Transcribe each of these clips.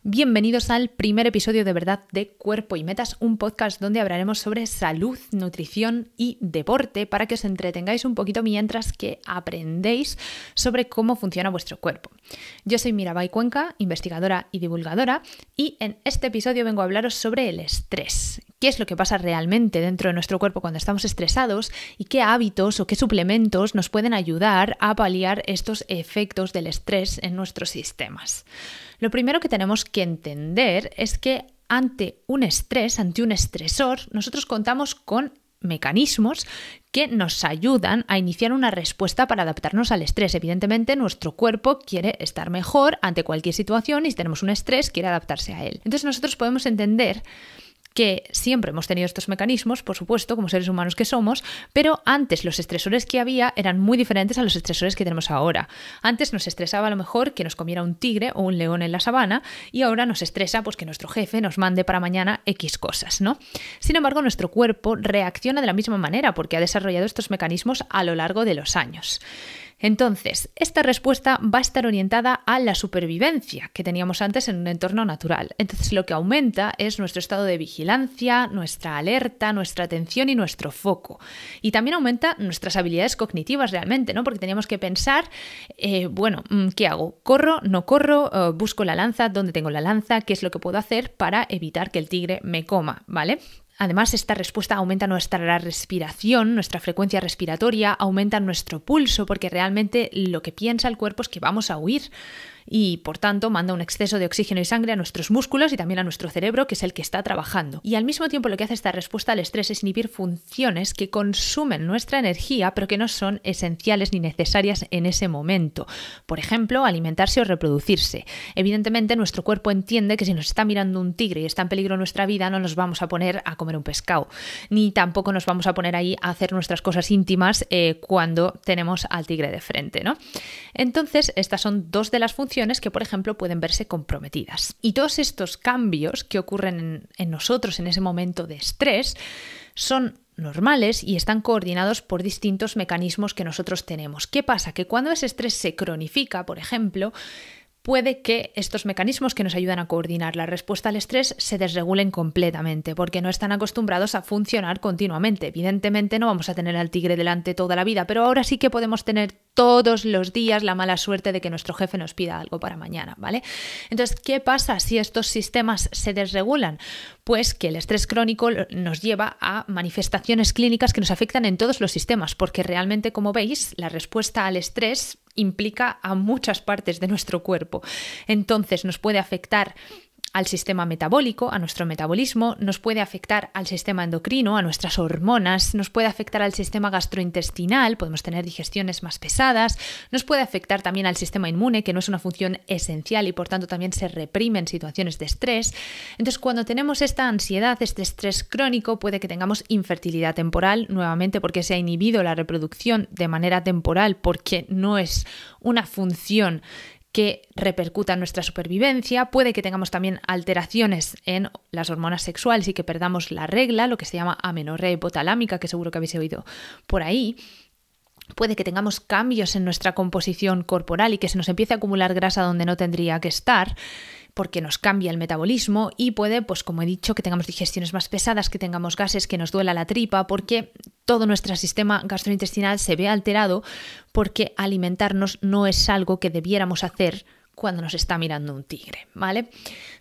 Bienvenidos al primer episodio de Verdad de Cuerpo y Metas, un podcast donde hablaremos sobre salud, nutrición y deporte para que os entretengáis un poquito mientras que aprendéis sobre cómo funciona vuestro cuerpo. Yo soy Mirabai Cuenca, investigadora y divulgadora, y en este episodio vengo a hablaros sobre el estrés. ¿Qué es lo que pasa realmente dentro de nuestro cuerpo cuando estamos estresados y qué hábitos o qué suplementos nos pueden ayudar a paliar estos efectos del estrés en nuestros sistemas? Lo primero que tenemos que entender es que ante un estrés, ante un estresor, nosotros contamos con mecanismos que nos ayudan a iniciar una respuesta para adaptarnos al estrés. Evidentemente, nuestro cuerpo quiere estar mejor ante cualquier situación y si tenemos un estrés, quiere adaptarse a él. Entonces nosotros podemos entender que siempre hemos tenido estos mecanismos, por supuesto, como seres humanos que somos, pero antes los estresores que había eran muy diferentes a los estresores que tenemos ahora. Antes nos estresaba a lo mejor que nos comiera un tigre o un león en la sabana y ahora nos estresa pues que nuestro jefe nos mande para mañana X cosas, ¿no? Sin embargo, nuestro cuerpo reacciona de la misma manera porque ha desarrollado estos mecanismos a lo largo de los años. Entonces, esta respuesta va a estar orientada a la supervivencia que teníamos antes en un entorno natural. Entonces, lo que aumenta es nuestro estado de vigilancia, nuestra alerta, nuestra atención y nuestro foco. Y también aumenta nuestras habilidades cognitivas realmente, ¿no? Porque teníamos que pensar, ¿qué hago? ¿Corro? ¿No corro? ¿Busco la lanza? ¿Dónde tengo la lanza? ¿Qué es lo que puedo hacer para evitar que el tigre me coma? ¿Vale? Además, esta respuesta aumenta nuestra respiración, nuestra frecuencia respiratoria, aumenta nuestro pulso, porque realmente lo que piensa el cuerpo es que vamos a huir y, por tanto, manda un exceso de oxígeno y sangre a nuestros músculos y también a nuestro cerebro, que es el que está trabajando. Y al mismo tiempo lo que hace esta respuesta al estrés es inhibir funciones que consumen nuestra energía, pero que no son esenciales ni necesarias en ese momento. Por ejemplo, alimentarse o reproducirse. Evidentemente, nuestro cuerpo entiende que si nos está mirando un tigre y está en peligro nuestra vida, no nos vamos a poner a comer un pescado, ni tampoco nos vamos a poner ahí a hacer nuestras cosas íntimas cuando tenemos al tigre de frente, ¿no? Entonces, estas son dos de las funciones que, por ejemplo, pueden verse comprometidas. Y todos estos cambios que ocurren en nosotros en ese momento de estrés son normales y están coordinados por distintos mecanismos que nosotros tenemos. ¿Qué pasa? Que cuando ese estrés se cronifica, por ejemplo, puede que estos mecanismos que nos ayudan a coordinar la respuesta al estrés se desregulen completamente porque no están acostumbrados a funcionar continuamente. Evidentemente no vamos a tener al tigre delante toda la vida, pero ahora sí que podemos tener todos los días la mala suerte de que nuestro jefe nos pida algo para mañana, ¿vale? Entonces, ¿qué pasa si estos sistemas se desregulan? Pues que el estrés crónico nos lleva a manifestaciones clínicas que nos afectan en todos los sistemas, porque realmente, como veis, la respuesta al estrés implica a muchas partes de nuestro cuerpo. Entonces nos puede afectar al sistema metabólico, a nuestro metabolismo, nos puede afectar al sistema endocrino, a nuestras hormonas, nos puede afectar al sistema gastrointestinal, podemos tener digestiones más pesadas, nos puede afectar también al sistema inmune, que no es una función esencial y por tanto también se reprime en situaciones de estrés. Entonces, cuando tenemos esta ansiedad, este estrés crónico, puede que tengamos infertilidad temporal, nuevamente porque se ha inhibido la reproducción de manera temporal, porque no es una función que repercuta en nuestra supervivencia. Puede que tengamos también alteraciones en las hormonas sexuales y que perdamos la regla, lo que se llama amenorrea hipotalámica, que seguro que habéis oído por ahí. Puede que tengamos cambios en nuestra composición corporal y que se nos empiece a acumular grasa donde no tendría que estar, porque nos cambia el metabolismo y puede, pues como he dicho, que tengamos digestiones más pesadas, que tengamos gases, que nos duela la tripa, porque todo nuestro sistema gastrointestinal se ve alterado porque alimentarnos no es algo que debiéramos hacer cuando nos está mirando un tigre, ¿vale?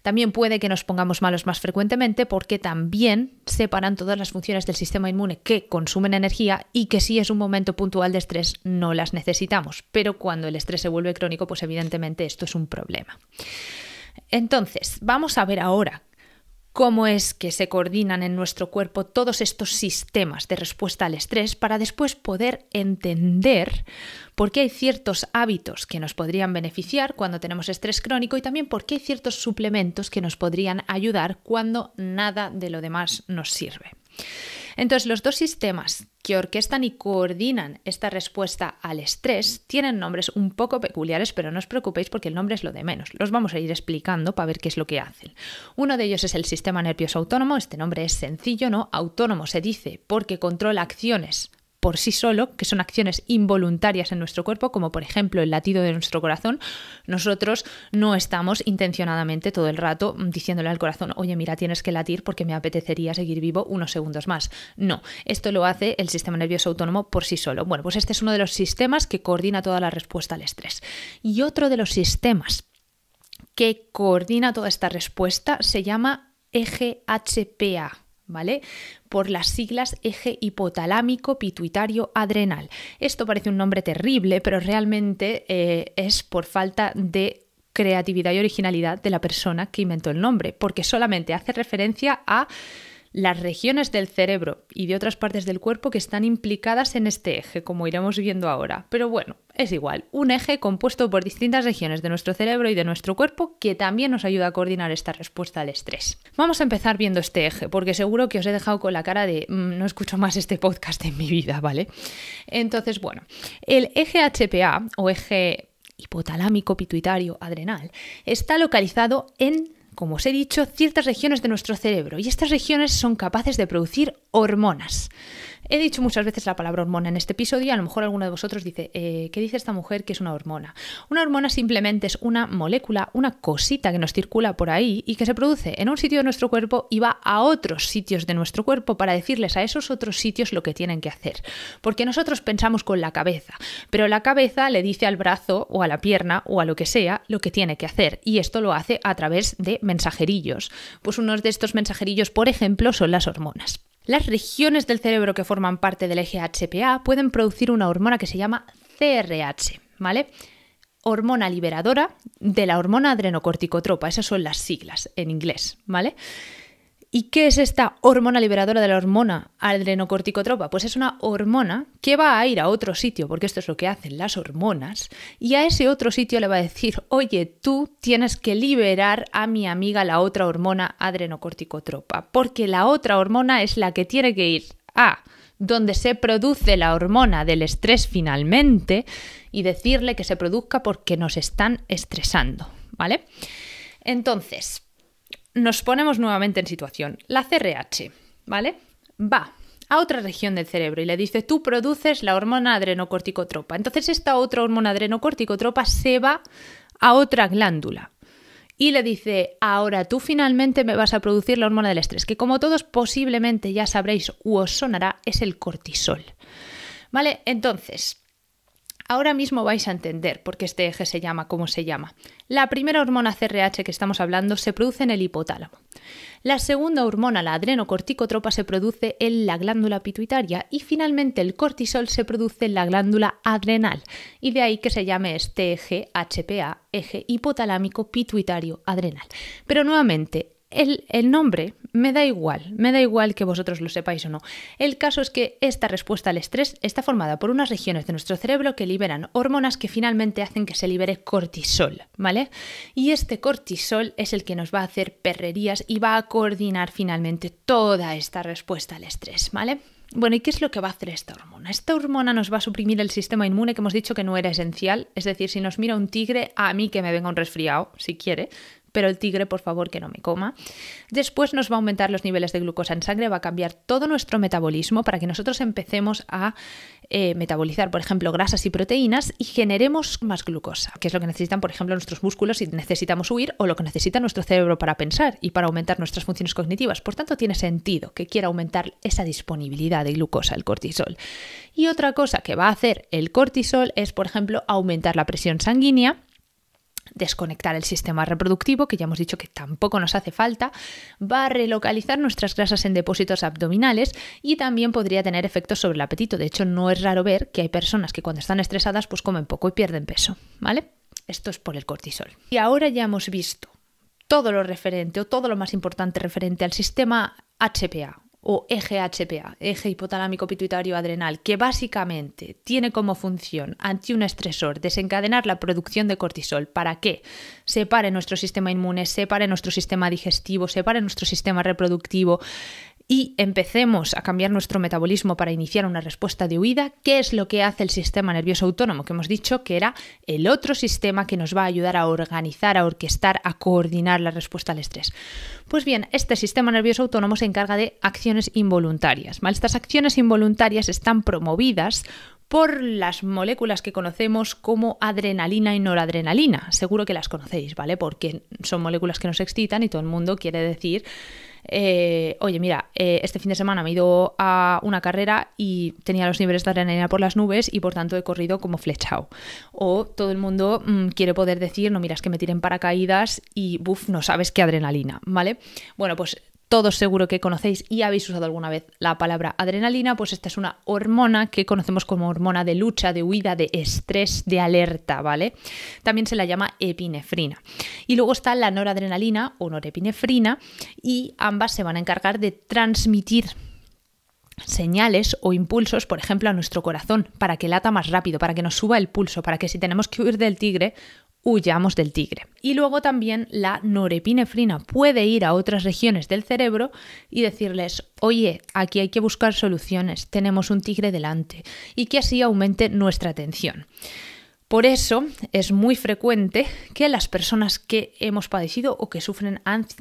También puede que nos pongamos malos más frecuentemente porque también separan todas las funciones del sistema inmune que consumen energía y que si es un momento puntual de estrés no las necesitamos, pero cuando el estrés se vuelve crónico, pues evidentemente esto es un problema. Entonces, vamos a ver ahora cómo es que se coordinan en nuestro cuerpo todos estos sistemas de respuesta al estrés para después poder entender por qué hay ciertos hábitos que nos podrían beneficiar cuando tenemos estrés crónico y también por qué hay ciertos suplementos que nos podrían ayudar cuando nada de lo demás nos sirve. Entonces, los dos sistemas que orquestan y coordinan esta respuesta al estrés tienen nombres un poco peculiares, pero no os preocupéis porque el nombre es lo de menos. Los vamos a ir explicando para ver qué es lo que hacen. Uno de ellos es el sistema nervioso autónomo. Este nombre es sencillo, ¿no? Autónomo se dice porque controla acciones por sí solo, que son acciones involuntarias en nuestro cuerpo, como por ejemplo el latido de nuestro corazón. Nosotros no estamos intencionadamente todo el rato diciéndole al corazón, oye, mira, tienes que latir porque me apetecería seguir vivo unos segundos más. No, esto lo hace el sistema nervioso autónomo por sí solo. Bueno, pues este es uno de los sistemas que coordina toda la respuesta al estrés. Y otro de los sistemas que coordina toda esta respuesta se llama eje HPA. ¿Vale? Por las siglas eje hipotalámico pituitario adrenal. Esto parece un nombre terrible, pero realmente es por falta de creatividad y originalidad de la persona que inventó el nombre, porque solamente hace referencia a las regiones del cerebro y de otras partes del cuerpo que están implicadas en este eje, como iremos viendo ahora. Pero bueno, es igual, un eje compuesto por distintas regiones de nuestro cerebro y de nuestro cuerpo que también nos ayuda a coordinar esta respuesta al estrés. Vamos a empezar viendo este eje, porque seguro que os he dejado con la cara de no escucho más este podcast en mi vida, ¿vale? Entonces, bueno, el eje HPA o eje hipotalámico pituitario adrenal está localizado en, como os he dicho, ciertas regiones de nuestro cerebro, y estas regiones son capaces de producir hormonas. He dicho muchas veces la palabra hormona en este episodio y a lo mejor alguno de vosotros dice, ¿qué dice esta mujer que es una hormona? Una hormona simplemente es una molécula, una cosita que nos circula por ahí y que se produce en un sitio de nuestro cuerpo y va a otros sitios de nuestro cuerpo para decirles a esos otros sitios lo que tienen que hacer. Porque nosotros pensamos con la cabeza, pero la cabeza le dice al brazo o a la pierna o a lo que sea lo que tiene que hacer, y esto lo hace a través de mensajerillos. Pues unos de estos mensajerillos, por ejemplo, son las hormonas. Las regiones del cerebro que forman parte del eje HPA pueden producir una hormona que se llama CRH, ¿vale? Hormona liberadora de la hormona adrenocorticotropa, esas son las siglas en inglés, ¿vale? ¿Y qué es esta hormona liberadora de la hormona adrenocorticotropa? Pues es una hormona que va a ir a otro sitio, porque esto es lo que hacen las hormonas, y a ese otro sitio le va a decir, oye, tú tienes que liberar a mi amiga la otra hormona adrenocorticotropa, porque la otra hormona es la que tiene que ir a donde se produce la hormona del estrés finalmente y decirle que se produzca porque nos están estresando, ¿vale? Entonces, nos ponemos nuevamente en situación. La CRH, ¿vale? Va a otra región del cerebro y le dice, tú produces la hormona adrenocorticotropa. Entonces esta otra hormona adrenocorticotropa se va a otra glándula y le dice, ahora tú finalmente me vas a producir la hormona del estrés, que como todos posiblemente ya sabréis u os sonará, es el cortisol. ¿Vale? Entonces, ahora mismo vais a entender por qué este eje se llama como se llama. La primera hormona CRH que estamos hablando se produce en el hipotálamo. La segunda hormona, la adrenocorticotropa, se produce en la glándula pituitaria y finalmente el cortisol se produce en la glándula adrenal. Y de ahí que se llame este eje HPA, eje hipotalámico pituitario adrenal. Pero nuevamente, el nombre me da igual que vosotros lo sepáis o no. El caso es que esta respuesta al estrés está formada por unas regiones de nuestro cerebro que liberan hormonas que finalmente hacen que se libere cortisol, ¿vale? Y este cortisol es el que nos va a hacer perrerías y va a coordinar finalmente toda esta respuesta al estrés, ¿vale? Bueno, ¿y qué es lo que va a hacer esta hormona? Esta hormona nos va a suprimir el sistema inmune que hemos dicho que no era esencial, es decir, si nos mira un tigre, a mí que me venga un resfriado, si quiere, pero el tigre, por favor, que no me coma. Después nos va a aumentar los niveles de glucosa en sangre, va a cambiar todo nuestro metabolismo para que nosotros empecemos a metabolizar, por ejemplo, grasas y proteínas y generemos más glucosa, que es lo que necesitan, por ejemplo, nuestros músculos si necesitamos huir o lo que necesita nuestro cerebro para pensar y para aumentar nuestras funciones cognitivas. Por tanto, tiene sentido que quiera aumentar esa disponibilidad de glucosa, el cortisol. Y otra cosa que va a hacer el cortisol es, por ejemplo, aumentar la presión sanguínea, desconectar el sistema reproductivo, que ya hemos dicho que tampoco nos hace falta, va a relocalizar nuestras grasas en depósitos abdominales y también podría tener efectos sobre el apetito. De hecho, no es raro ver que hay personas que cuando están estresadas pues comen poco y pierden peso, ¿vale? Esto es por el cortisol. Y ahora ya hemos visto todo lo referente o todo lo más importante referente al sistema HPA o eje HPA, eje hipotalámico pituitario adrenal, que básicamente tiene como función ante un estresor desencadenar la producción de cortisol para que separe nuestro sistema inmune, separe nuestro sistema digestivo, separe nuestro sistema reproductivo y empecemos a cambiar nuestro metabolismo para iniciar una respuesta de huida, ¿qué es lo que hace el sistema nervioso autónomo? Que hemos dicho que era el otro sistema que nos va a ayudar a organizar, a orquestar, a coordinar la respuesta al estrés. Pues bien, este sistema nervioso autónomo se encarga de acciones involuntarias, ¿vale? Estas acciones involuntarias están promovidas por las moléculas que conocemos como adrenalina y noradrenalina. Seguro que las conocéis, ¿vale? Porque son moléculas que nos excitan y todo el mundo quiere decir, oye, mira, este fin de semana me he ido a una carrera y tenía los niveles de adrenalina por las nubes y por tanto he corrido como flechado. O todo el mundo quiere poder decir, no, mira, es que me tiré en paracaídas y no sabes qué adrenalina, ¿vale? Bueno, pues todos seguro que conocéis y habéis usado alguna vez la palabra adrenalina, pues esta es una hormona que conocemos como hormona de lucha, de huida, de estrés, de alerta, ¿vale? También se la llama epinefrina. Y luego está la noradrenalina o norepinefrina y ambas se van a encargar de transmitir señales o impulsos, por ejemplo, a nuestro corazón para que lata más rápido, para que nos suba el pulso, para que si tenemos que huir del tigre, huyamos del tigre. Y luego también la norepinefrina puede ir a otras regiones del cerebro y decirles, oye, aquí hay que buscar soluciones, tenemos un tigre delante, y que así aumente nuestra atención. Por eso es muy frecuente que las personas que hemos padecido o que sufren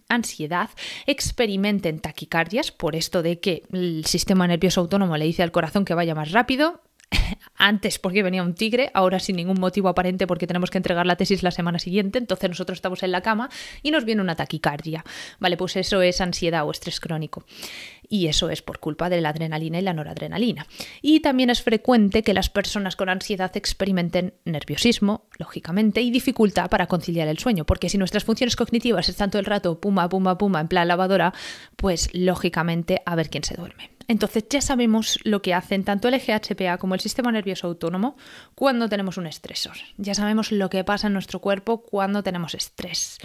ansiedad experimenten taquicardias, por esto de que el sistema nervioso autónomo le dice al corazón que vaya más rápido. Antes porque venía un tigre, ahora sin ningún motivo aparente porque tenemos que entregar la tesis la semana siguiente, entonces nosotros estamos en la cama y nos viene una taquicardia. Vale, pues eso es ansiedad o estrés crónico. Y eso es por culpa de la adrenalina y la noradrenalina. Y también es frecuente que las personas con ansiedad experimenten nerviosismo, lógicamente, y dificultad para conciliar el sueño, porque si nuestras funciones cognitivas están todo el rato pumba, pumba, pumba, en plan lavadora, pues lógicamente a ver quién se duerme. Entonces ya sabemos lo que hacen tanto el GHPA como el sistema nervioso autónomo cuando tenemos un estresor. Ya sabemos lo que pasa en nuestro cuerpo cuando tenemos estrés.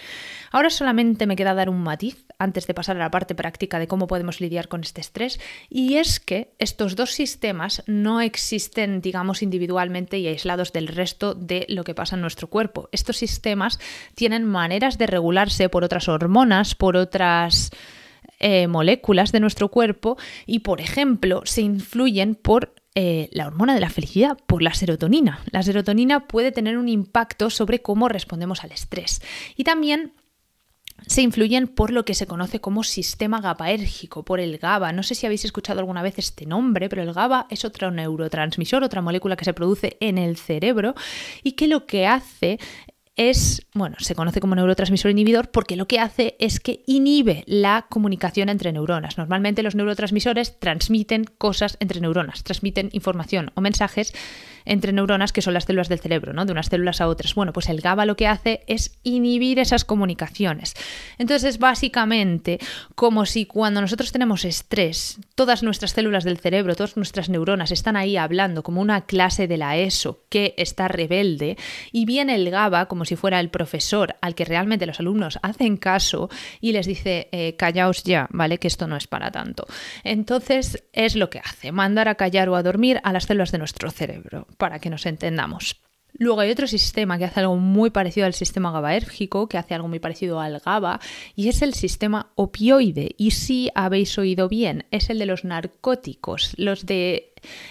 Ahora solamente me queda dar un matiz antes de pasar a la parte práctica de cómo podemos lidiar con este estrés, y es que estos dos sistemas no existen, digamos, individualmente y aislados del resto de lo que pasa en nuestro cuerpo. Estos sistemas tienen maneras de regularse por otras hormonas, por otras moléculas de nuestro cuerpo y, por ejemplo, se influyen por la hormona de la felicidad, por la serotonina. La serotonina puede tener un impacto sobre cómo respondemos al estrés y también se influyen por lo que se conoce como sistema GABAérgico, por el GABA. No sé si habéis escuchado alguna vez este nombre, pero el GABA es otro neurotransmisor, otra molécula que se produce en el cerebro y que lo que hace es, se conoce como neurotransmisor inhibidor porque lo que hace es que inhibe la comunicación entre neuronas. Normalmente los neurotransmisores transmiten cosas entre neuronas, transmiten información o mensajes entre neuronas que son las células del cerebro, ¿no? De unas células a otras. Bueno, pues el GABA lo que hace es inhibir esas comunicaciones. Entonces es básicamente como si cuando nosotros tenemos estrés, todas nuestras células del cerebro, todas nuestras neuronas están ahí hablando como una clase de la ESO que está rebelde y viene el GABA como si fuera el profesor al que realmente los alumnos hacen caso y les dice callaos ya, ¿vale? Que esto no es para tanto. Entonces es lo que hace, mandar a callar o a dormir a las células de nuestro cerebro, para que nos entendamos. Luego hay otro sistema que hace algo muy parecido al sistema GABAérgico, que hace algo muy parecido al GABA, y es el sistema opioide. Y si habéis oído bien, es el de los narcóticos,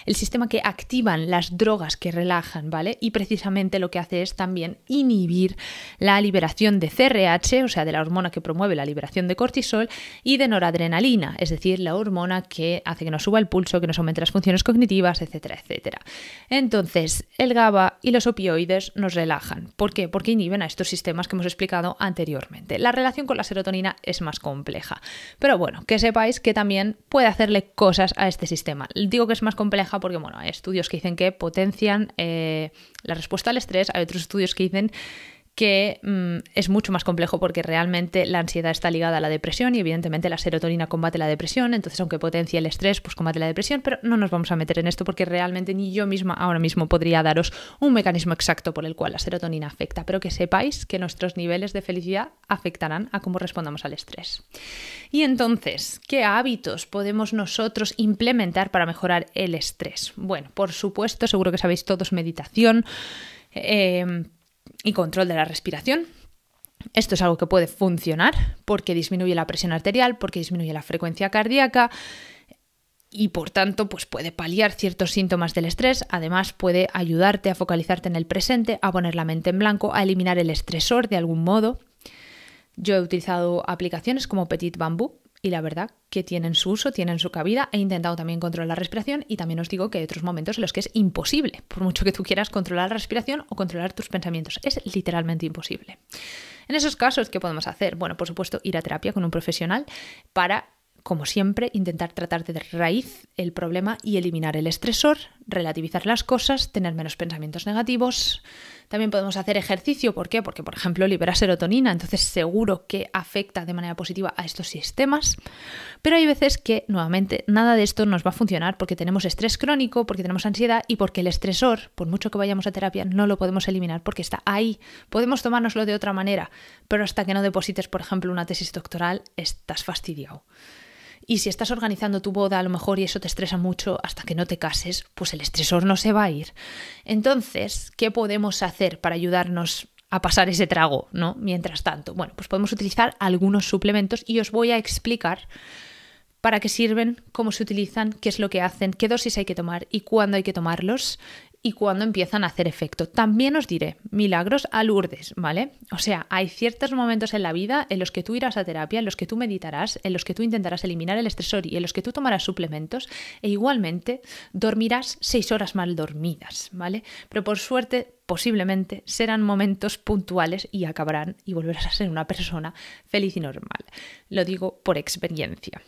el sistema que activan las drogas que relajan, ¿vale? Y precisamente lo que hace es también inhibir la liberación de CRH, o sea, de la hormona que promueve la liberación de cortisol, y de noradrenalina, es decir, la hormona que hace que nos suba el pulso, que nos aumente las funciones cognitivas, etcétera, etcétera. Entonces, el GABA y los opioides nos relajan. ¿Por qué? Porque inhiben a estos sistemas que hemos explicado anteriormente. La relación con la serotonina es más compleja, pero bueno, que sepáis que también puede hacerle cosas a este sistema. Digo que es más compleja porque hay estudios que dicen que potencian la respuesta al estrés, hay otros estudios que dicen que es mucho más complejo porque realmente la ansiedad está ligada a la depresión y evidentemente la serotonina combate la depresión, entonces aunque potencie el estrés, pues combate la depresión, pero no nos vamos a meter en esto porque realmente ni yo misma ahora mismo podría daros un mecanismo exacto por el cual la serotonina afecta, pero que sepáis que nuestros niveles de felicidad afectarán a cómo respondamos al estrés. Y entonces, ¿qué hábitos podemos nosotros implementar para mejorar el estrés? Bueno, por supuesto, seguro que sabéis todos, meditación, y control de la respiración. Esto es algo que puede funcionar porque disminuye la presión arterial, porque disminuye la frecuencia cardíaca y por tanto pues puede paliar ciertos síntomas del estrés. Además puede ayudarte a focalizarte en el presente, a poner la mente en blanco, a eliminar el estresor de algún modo. Yo he utilizado aplicaciones como Petit Bambú y la verdad que tienen su uso, tienen su cabida. He intentado también controlar la respiración y también os digo que hay otros momentos en los que es imposible, por mucho que tú quieras controlar la respiración o controlar tus pensamientos. Es literalmente imposible. En esos casos, ¿qué podemos hacer? Bueno, por supuesto, ir a terapia con un profesional para, como siempre, intentar tratar de raíz el problema y eliminar el estresor, relativizar las cosas, tener menos pensamientos negativos. También podemos hacer ejercicio. ¿Por qué? Porque, por ejemplo, libera serotonina, entonces seguro que afecta de manera positiva a estos sistemas. Pero hay veces que, nuevamente, nada de esto nos va a funcionar porque tenemos estrés crónico, porque tenemos ansiedad y porque el estresor, por mucho que vayamos a terapia, no lo podemos eliminar porque está ahí. Podemos tomárnoslo de otra manera, pero hasta que no deposites, por ejemplo, una tesis doctoral, estás fastidiado. Y si estás organizando tu boda a lo mejor y eso te estresa mucho hasta que no te cases, pues el estresor no se va a ir. Entonces, ¿qué podemos hacer para ayudarnos a pasar ese trago, ¿no? Mientras tanto, bueno, pues podemos utilizar algunos suplementos y os voy a explicar para qué sirven, cómo se utilizan, qué es lo que hacen, qué dosis hay que tomar y cuándo hay que tomarlos y cuándo empiezan a hacer efecto. También os diré, milagros a Lourdes, ¿vale? O sea, hay ciertos momentos en la vida en los que tú irás a terapia, en los que tú meditarás, en los que tú intentarás eliminar el estresor y en los que tú tomarás suplementos e igualmente dormirás 6 horas mal dormidas, ¿vale? Pero por suerte, posiblemente serán momentos puntuales y acabarán y volverás a ser una persona feliz y normal. Lo digo por experiencia.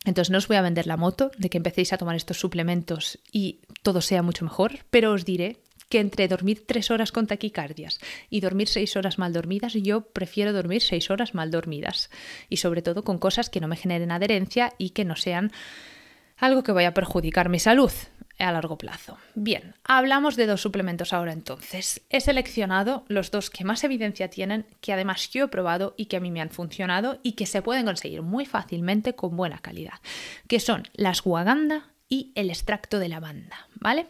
Entonces no os voy a vender la moto de que empecéis a tomar estos suplementos y todo sea mucho mejor, pero os diré que entre dormir 3 horas con taquicardias y dormir 6 horas mal dormidas, yo prefiero dormir 6 horas mal dormidas y sobre todo con cosas que no me generen adherencia y que no sean algo que vaya a perjudicar mi salud a largo plazo. Bien, hablamos de 2 suplementos ahora entonces. He seleccionado los 2 que más evidencia tienen, que además yo he probado y que a mí me han funcionado y que se pueden conseguir muy fácilmente con buena calidad, que son la ashwagandha y el extracto de lavanda, ¿vale?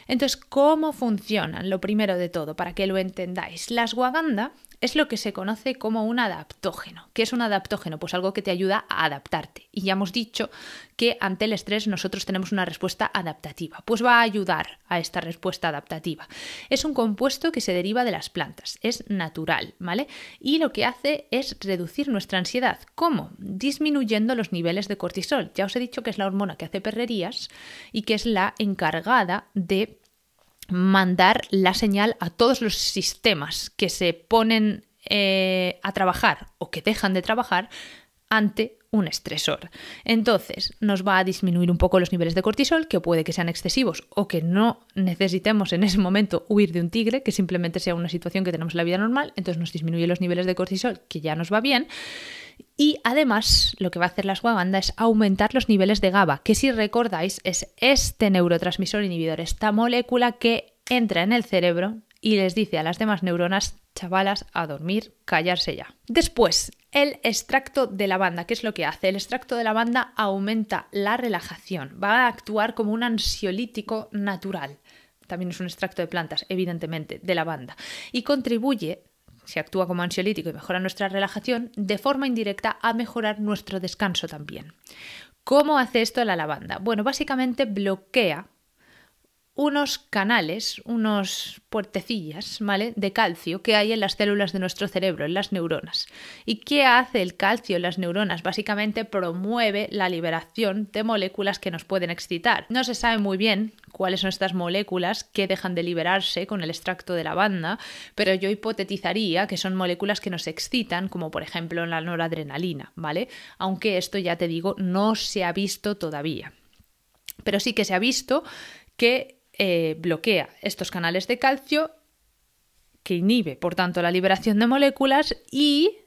Entonces, ¿cómo funcionan? Lo primero de todo, para que lo entendáis. La ashwagandha es lo que se conoce como un adaptógeno. ¿Qué es un adaptógeno? Pues algo que te ayuda a adaptarte. Y ya hemos dicho que ante el estrés nosotros tenemos una respuesta adaptativa. Pues va a ayudar a esta respuesta adaptativa. Es un compuesto que se deriva de las plantas. Es natural, ¿vale? Y lo que hace es reducir nuestra ansiedad. ¿Cómo? Disminuyendo los niveles de cortisol. Ya os he dicho que es la hormona que hace perrerías y que es la encargada de mandar la señal a todos los sistemas que se ponen a trabajar o que dejan de trabajar ante un estresor. Entonces nos va a disminuir un poco los niveles de cortisol, que puede que sean excesivos o que no necesitemos en ese momento huir de un tigre, que simplemente sea una situación que tenemos en la vida normal. Entonces nos disminuye los niveles de cortisol, que ya nos va bien. Y además lo que va a hacer la ashwagandha es aumentar los niveles de GABA, que si recordáis es este neurotransmisor inhibidor, esta molécula que entra en el cerebro y les dice a las demás neuronas, chavalas, a dormir, callarse ya. Después, el extracto de lavanda, ¿qué es lo que hace? El extracto de lavanda aumenta la relajación, va a actuar como un ansiolítico natural. También es un extracto de plantas, evidentemente, de lavanda. Y contribuye, si actúa como ansiolítico y mejora nuestra relajación, de forma indirecta a mejorar nuestro descanso también. ¿Cómo hace esto la lavanda? Bueno, básicamente bloquea unos canales, unos puertecillas, ¿vale?, de calcio que hay en las células de nuestro cerebro, en las neuronas. ¿Y qué hace el calcio en las neuronas? Básicamente promueve la liberación de moléculas que nos pueden excitar. No se sabe muy bien cuáles son estas moléculas que dejan de liberarse con el extracto de lavanda, pero yo hipotetizaría que son moléculas que nos excitan, como por ejemplo la noradrenalina, ¿vale? Aunque esto, ya te digo, no se ha visto todavía. Pero sí que se ha visto que bloquea estos canales de calcio, que inhibe, por tanto, la liberación de moléculas, y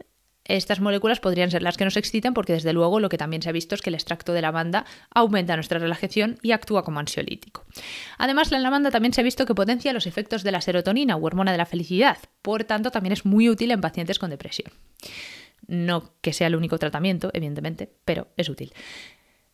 estas moléculas podrían ser las que nos excitan porque, desde luego, lo que también se ha visto es que el extracto de lavanda aumenta nuestra relajación y actúa como ansiolítico. Además, la lavanda también se ha visto que potencia los efectos de la serotonina u hormona de la felicidad, por tanto, también es muy útil en pacientes con depresión. No que sea el único tratamiento, evidentemente, pero es útil.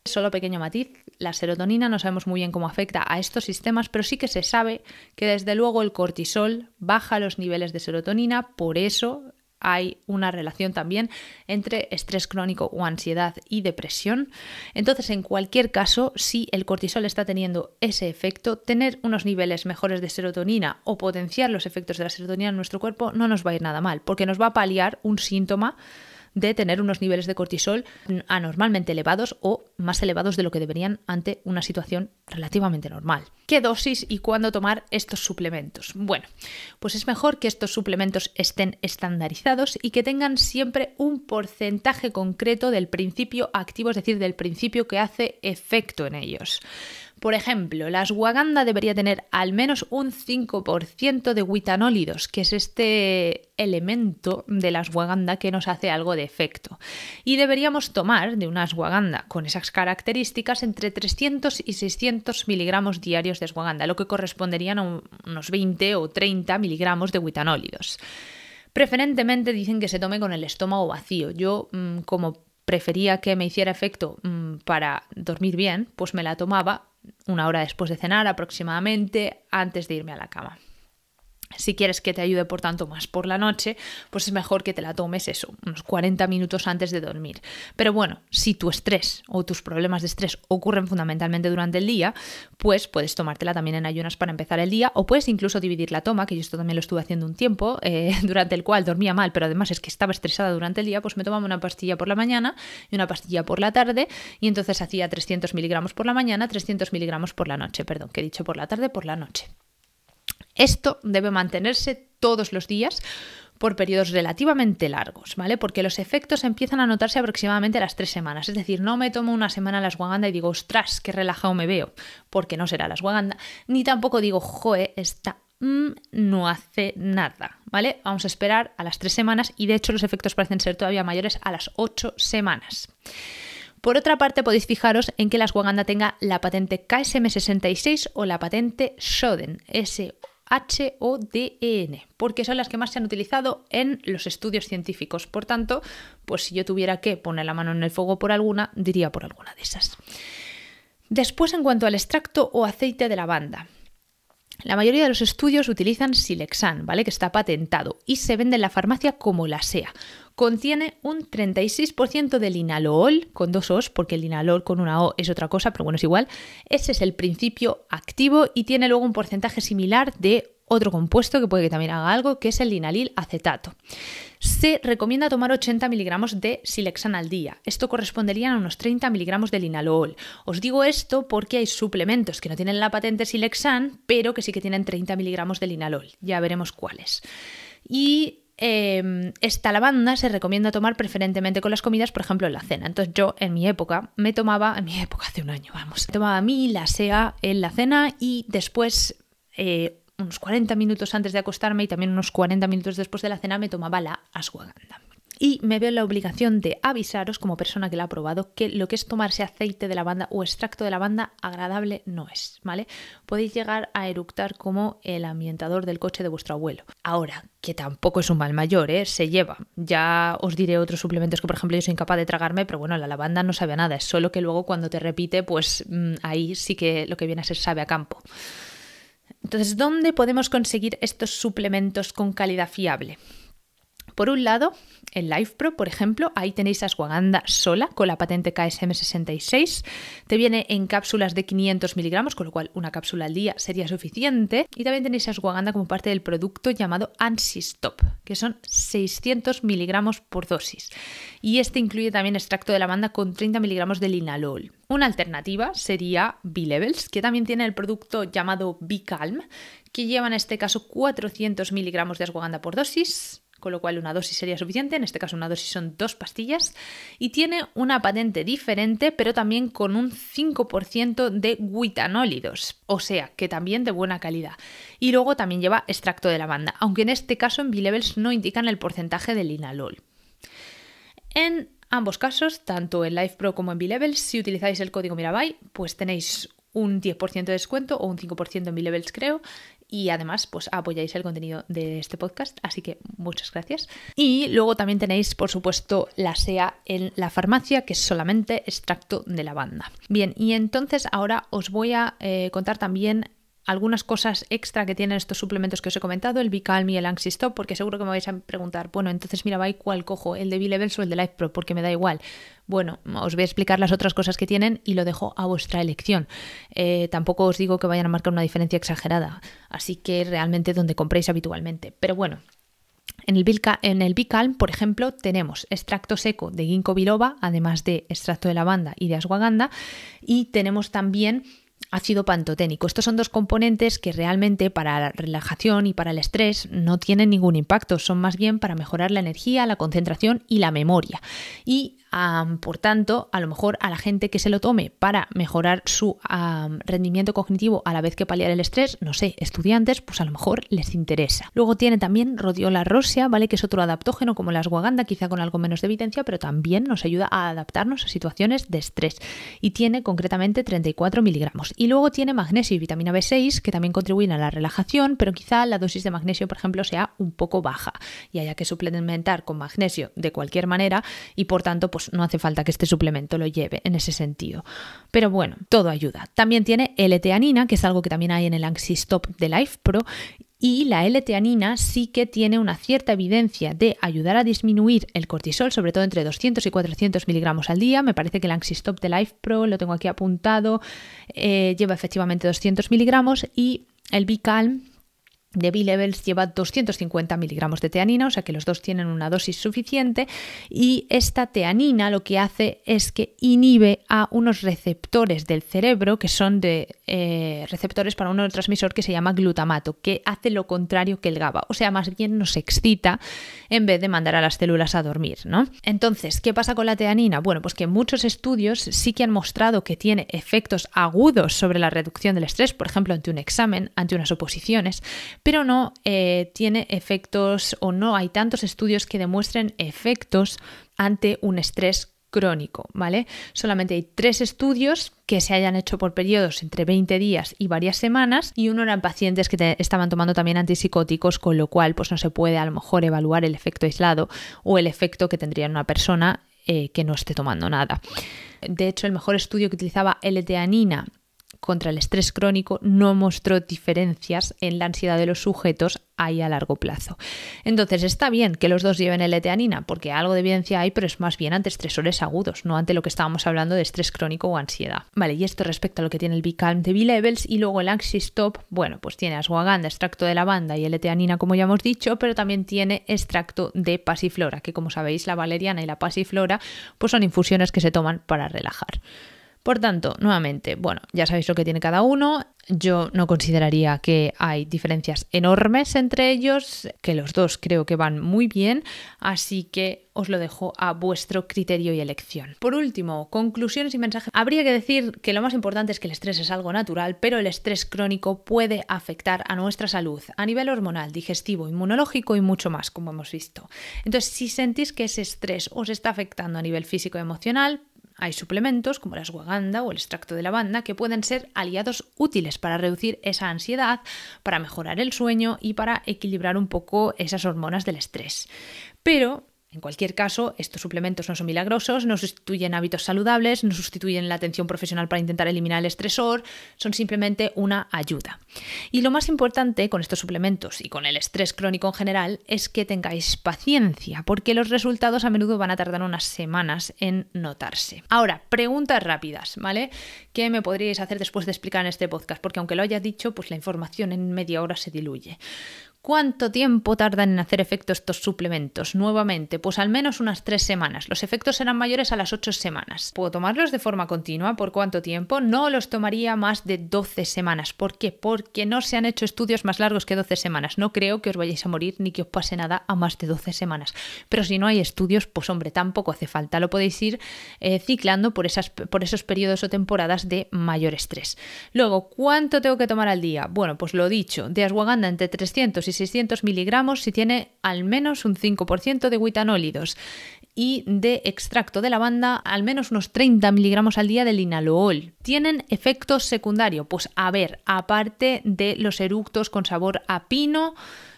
Solo pequeño matiz, la serotonina no sabemos muy bien cómo afecta a estos sistemas, pero sí que se sabe que desde luego el cortisol baja los niveles de serotonina, por eso hay una relación también entre estrés crónico o ansiedad y depresión. Entonces, en cualquier caso, si el cortisol está teniendo ese efecto, tener unos niveles mejores de serotonina o potenciar los efectos de la serotonina en nuestro cuerpo no nos va a ir nada mal, porque nos va a paliar un síntoma de tener unos niveles de cortisol anormalmente elevados o más elevados de lo que deberían ante una situación relativamente normal. ¿Qué dosis y cuándo tomar estos suplementos? Bueno, pues es mejor que estos suplementos estén estandarizados y que tengan siempre un porcentaje concreto del principio activo, es decir, del principio que hace efecto en ellos. Por ejemplo, la ashwagandha debería tener al menos un 5% de witanólidos, que es este elemento de la ashwagandha que nos hace algo de efecto. Y deberíamos tomar de una ashwagandha con esas características entre 300 y 600 miligramos diarios de ashwagandha, lo que corresponderían a unos 20 o 30 miligramos de witanólidos. Preferentemente dicen que se tome con el estómago vacío. Yo, como prefería que me hiciera efecto para dormir bien, pues me la tomaba una hora después de cenar aproximadamente, antes de irme a la cama. Si quieres que te ayude, por tanto, más por la noche, pues es mejor que te la tomes unos 40 minutos antes de dormir. Pero bueno, si tu estrés o tus problemas de estrés ocurren fundamentalmente durante el día, pues puedes tomártela también en ayunas para empezar el día, o puedes incluso dividir la toma, que yo esto también lo estuve haciendo un tiempo, durante el cual dormía mal, pero además es que estaba estresada durante el día, pues me tomaba una pastilla por la mañana y una pastilla por la tarde, y entonces hacía 300 miligramos por la mañana, 300 miligramos por la noche, perdón, que he dicho por la tarde, por la noche. Esto debe mantenerse todos los días por periodos relativamente largos, ¿vale? Porque los efectos empiezan a notarse aproximadamente a las 3 semanas. Es decir, no me tomo una semana la ashwagandha y digo, ostras, qué relajado me veo, porque no será la ashwagandha, ni tampoco digo, joe, esta no hace nada, ¿vale? Vamos a esperar a las 3 semanas y de hecho los efectos parecen ser todavía mayores a las 8 semanas. Por otra parte, podéis fijaros en que la ashwagandha tenga la patente KSM66 o la patente Shoden, SHODEN, porque son las que más se han utilizado en los estudios científicos. Por tanto, pues si yo tuviera que poner la mano en el fuego por alguna, diría por alguna de esas. Después, en cuanto al extracto o aceite de lavanda, la mayoría de los estudios utilizan Silexan, ¿vale? Que está patentado y se vende en la farmacia como la sea. Contiene un 36% de linalool, con 2 O's, porque el linalool con una O es otra cosa, pero bueno, es igual. Ese es el principio activo y tiene luego un porcentaje similar de otro compuesto que puede que también haga algo, que es el linalil acetato. Se recomienda tomar 80 miligramos de Silexan al día. Esto correspondería a unos 30 miligramos de linalool. Os digo esto porque hay suplementos que no tienen la patente Silexan, pero que sí que tienen 30 miligramos de linalool. Ya veremos cuáles. Y esta lavanda se recomienda tomar preferentemente con las comidas, por ejemplo en la cena. Entonces yo en mi época hace un año, tomaba mi lasea en la cena y después unos 40 minutos antes de acostarme y también unos 40 minutos después de la cena me tomaba la ashwagandha. Y me veo en la obligación de avisaros, como persona que la ha probado, que lo que es tomarse aceite de lavanda o extracto de lavanda agradable no es, ¿vale? Podéis llegar a eructar como el ambientador del coche de vuestro abuelo. Ahora, que tampoco es un mal mayor, se lleva. Ya os diré otros suplementos que, por ejemplo, yo soy incapaz de tragarme, pero bueno, la lavanda no sabe a nada. Es solo que luego cuando te repite, pues ahí sí que lo que viene a ser sabe a campo. Entonces, ¿dónde podemos conseguir estos suplementos con calidad fiable? Por un lado, en LifePro, por ejemplo, ahí tenéis ashwagandha sola con la patente KSM66. Te viene en cápsulas de 500 miligramos, con lo cual una cápsula al día sería suficiente. Y también tenéis ashwagandha como parte del producto llamado Ansi-Stop, que son 600 miligramos por dosis. Y este incluye también extracto de lavanda con 30 miligramos de linalool. Una alternativa sería B-Levels, que también tiene el producto llamado B-Calm, que lleva en este caso 400 miligramos de ashwagandha por dosis, con lo cual una dosis sería suficiente. En este caso una dosis son 2 pastillas y tiene una patente diferente, pero también con un 5% de witanólidos, o sea que también de buena calidad. Y luego también lleva extracto de lavanda, aunque en este caso en B-Levels no indican el porcentaje de linalool. En ambos casos, tanto en LifePro como en B-Levels, si utilizáis el código Mirabai, pues tenéis un 10% de descuento o un 5% en B-Levels, creo. Y además, pues apoyáis el contenido de este podcast, así que muchas gracias. Y luego también tenéis, por supuesto, la SEA en la farmacia, que es solamente extracto de lavanda. Bien, y entonces ahora os voy a contar también algunas cosas extra que tienen estos suplementos que os he comentado, el B-Calm y el Anxi-Stop, porque seguro que me vais a preguntar, bueno, entonces mira, ¿cuál cojo? ¿El de B-Levels o el de Life Pro? Porque me da igual. Bueno, os voy a explicar las otras cosas que tienen y lo dejo a vuestra elección. Tampoco os digo que vayan a marcar una diferencia exagerada, así que realmente donde compréis habitualmente. Pero bueno, en el B-Calm, por ejemplo, tenemos extracto seco de ginkgo biloba, además de extracto de lavanda y de ashwagandha, y tenemos también ácido pantoténico. Estos son dos componentes que realmente para la relajación y para el estrés no tienen ningún impacto, son más bien para mejorar la energía, la concentración y la memoria. Y por tanto, a lo mejor a la gente que se lo tome para mejorar su rendimiento cognitivo a la vez que paliar el estrés, no sé, estudiantes, pues a lo mejor les interesa. Luego tiene también rhodiola rosea, ¿vale? Que es otro adaptógeno como la ashwagandha, quizá con algo menos de evidencia, pero también nos ayuda a adaptarnos a situaciones de estrés. Y tiene concretamente 34 miligramos. Y luego tiene magnesio y vitamina B6, que también contribuyen a la relajación, pero quizá la dosis de magnesio, por ejemplo, sea un poco baja y haya que suplementar con magnesio de cualquier manera y por tanto, pues no hace falta que este suplemento lo lleve en ese sentido. Pero bueno, todo ayuda. También tiene L-teanina, que es algo que también hay en el Anxi-Stop de Life Pro, y la L-teanina sí que tiene una cierta evidencia de ayudar a disminuir el cortisol, sobre todo entre 200 y 400 miligramos al día. Me parece que el Anxi-Stop de Life Pro, lo tengo aquí apuntado, lleva efectivamente 200 miligramos y el B-Calm de B-Levels lleva 250 miligramos de teanina, o sea que los dos tienen una dosis suficiente, y esta teanina lo que hace es que inhibe a unos receptores del cerebro que son receptores para un neurotransmisor que se llama glutamato, que hace lo contrario que el GABA, o sea, más bien nos excita en vez de mandar a las células a dormir, ¿no? Entonces, ¿qué pasa con la teanina? Bueno, pues que muchos estudios sí que han mostrado que tiene efectos agudos sobre la reducción del estrés, por ejemplo, ante un examen, ante unas oposiciones, pero no tiene efectos o no hay tantos estudios que demuestren efectos ante un estrés crónico, ¿vale? Solamente hay 3 estudios que se hayan hecho por periodos entre 20 días y varias semanas y uno eran pacientes que estaban tomando también antipsicóticos, con lo cual pues no se puede a lo mejor evaluar el efecto aislado o el efecto que tendría en una persona que no esté tomando nada. De hecho, el mejor estudio que utilizaba L-teanina contra el estrés crónico no mostró diferencias en la ansiedad de los sujetos ahí a largo plazo. Entonces está bien que los dos lleven L-teanina porque algo de evidencia hay, pero es más bien ante estresores agudos, no ante lo que estábamos hablando de estrés crónico o ansiedad. Vale, y esto respecto a lo que tiene el B-Calm de B-Levels, y luego el Anxi-Stop, bueno, pues tiene ashwagandha, extracto de lavanda y L-teanina como ya hemos dicho, pero también tiene extracto de pasiflora, que como sabéis la valeriana y la pasiflora pues son infusiones que se toman para relajar. Por tanto, nuevamente, bueno, ya sabéis lo que tiene cada uno. Yo no consideraría que hay diferencias enormes entre ellos, que los dos creo que van muy bien, así que os lo dejo a vuestro criterio y elección. Por último, conclusiones y mensajes. Habría que decir que lo más importante es que el estrés es algo natural, pero el estrés crónico puede afectar a nuestra salud a nivel hormonal, digestivo, inmunológico y mucho más, como hemos visto. Entonces, si sentís que ese estrés os está afectando a nivel físico y emocional, hay suplementos como la ashwagandha o el extracto de lavanda que pueden ser aliados útiles para reducir esa ansiedad, para mejorar el sueño y para equilibrar un poco esas hormonas del estrés. Pero en cualquier caso, estos suplementos no son milagrosos, no sustituyen hábitos saludables, no sustituyen la atención profesional para intentar eliminar el estresor, son simplemente una ayuda. Y lo más importante con estos suplementos y con el estrés crónico en general es que tengáis paciencia, porque los resultados a menudo van a tardar unas semanas en notarse. Ahora, preguntas rápidas, ¿vale? ¿Qué me podríais hacer después de explicar en este podcast? Porque aunque lo haya dicho, pues la información en media hora se diluye. ¿Cuánto tiempo tardan en hacer efecto estos suplementos? Nuevamente, pues al menos unas 3 semanas. Los efectos serán mayores a las 8 semanas. ¿Puedo tomarlos de forma continua? ¿Por cuánto tiempo? No los tomaría más de 12 semanas. ¿Por qué? Porque no se han hecho estudios más largos que 12 semanas. No creo que os vayáis a morir ni que os pase nada a más de 12 semanas. Pero si no hay estudios, pues hombre, tampoco hace falta. Lo podéis ir ciclando por esos periodos o temporadas de mayor estrés. Luego, ¿cuánto tengo que tomar al día? Bueno, pues lo dicho, de ashwagandha entre 300 y 600 miligramos si tiene al menos un 5% de guitanólidos, y de extracto de lavanda al menos unos 30 miligramos al día de linalool. ¿Tienen efectos secundarios? Pues a ver, aparte de los eructos con sabor a pino,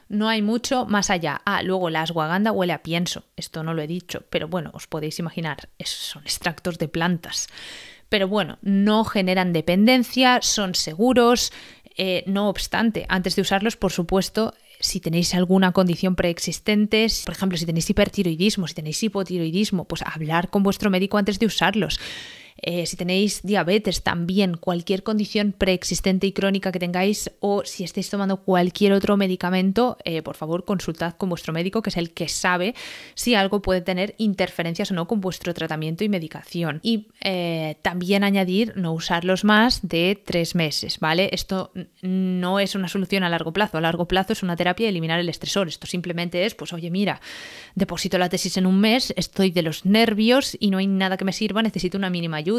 no hay mucho más allá. Luego la ashwagandha huele a pienso, esto no lo he dicho, pero bueno, os podéis imaginar, son extractos de plantas. Pero bueno, no generan dependencia, son seguros, No obstante, antes de usarlos, por supuesto, si tenéis alguna condición preexistente, por ejemplo, si tenéis hipertiroidismo, si tenéis hipotiroidismo, pues hablar con vuestro médico antes de usarlos. Si tenéis diabetes también, cualquier condición preexistente y crónica que tengáis, o si estáis tomando cualquier otro medicamento, por favor consultad con vuestro médico, que es el que sabe si algo puede tener interferencias o no con vuestro tratamiento y medicación. Y también añadir no usarlos más de 3 meses, ¿vale? Esto no es una solución a largo plazo. A largo plazo es una terapia de eliminar el estresor. Esto simplemente es, pues oye, mira, deposito la tesis en un mes, estoy de los nervios y no hay nada que me sirva, necesito una mínima ayuda.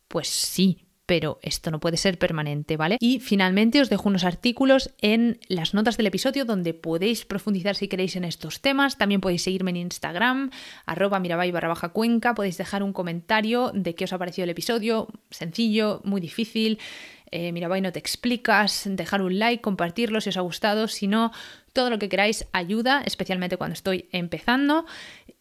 Pues sí, pero esto no puede ser permanente, ¿vale? Y finalmente os dejo unos artículos en las notas del episodio donde podéis profundizar si queréis en estos temas. También podéis seguirme en Instagram, @mirabai_cuenca. Podéis dejar un comentario de qué os ha parecido el episodio. Sencillo, muy difícil. Mirabai no te explicas, dejar un like, compartirlo si os ha gustado, si no, todo lo que queráis ayuda, especialmente cuando estoy empezando.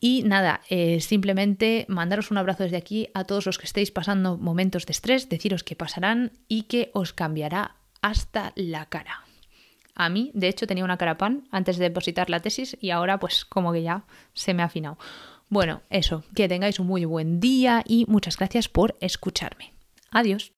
Y nada, simplemente mandaros un abrazo desde aquí a todos los que estéis pasando momentos de estrés, deciros que pasarán y que os cambiará hasta la cara. A mí, de hecho, tenía una cara pan antes de depositar la tesis y ahora pues como que ya se me ha afinado. Bueno, eso, que tengáis un muy buen día y muchas gracias por escucharme. Adiós.